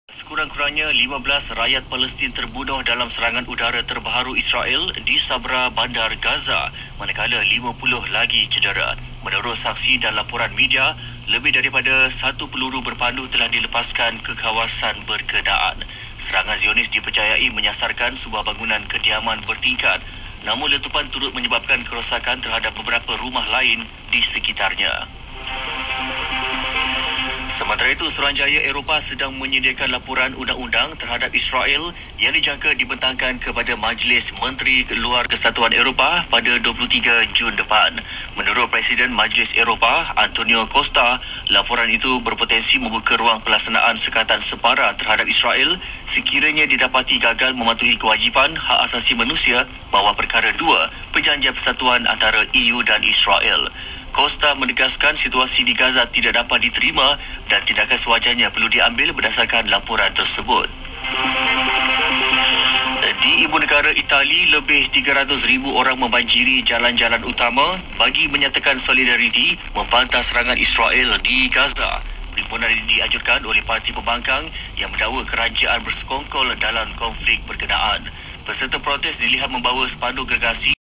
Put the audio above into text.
Sekurang-kurangnya 15 rakyat Palestin terbunuh dalam serangan udara terbaru Israel di Sabra Bandar Gaza, manakala 50 lagi cedera. Menurut saksi dan laporan media, lebih daripada satu peluru berpandu telah dilepaskan ke kawasan berkenaan. Serangan Zionis dipercayai menyasarkan sebuah bangunan kediaman bertingkat, namun letupan turut menyebabkan kerosakan terhadap beberapa rumah lain di sekitarnya. Sementara itu, Suruhanjaya Eropah sedang menyediakan laporan undang-undang terhadap Israel yang dijangka dibentangkan kepada Majlis Menteri Luar Kesatuan Eropah pada 23 Jun depan. Menurut Presiden Majlis Eropah, Antonio Costa, laporan itu berpotensi membuka ruang pelaksanaan sekatan separa terhadap Israel sekiranya didapati gagal mematuhi kewajipan hak asasi manusia bawah perkara 2 Perjanjian Persatuan antara EU dan Israel. Costa menegaskan situasi di Gaza tidak dapat diterima dan tindakan sewajarnya perlu diambil berdasarkan laporan tersebut. Di ibu negara Itali, lebih 300,000 orang membanjiri jalan-jalan utama bagi menyatakan solidariti membantah serangan Israel di Gaza. Perhimpunan ini dianjurkan oleh parti pembangkang yang mendakwa kerajaan bersekongkol dalam konflik berkenaan. Peserta protes dilihat membawa spanduk gergasi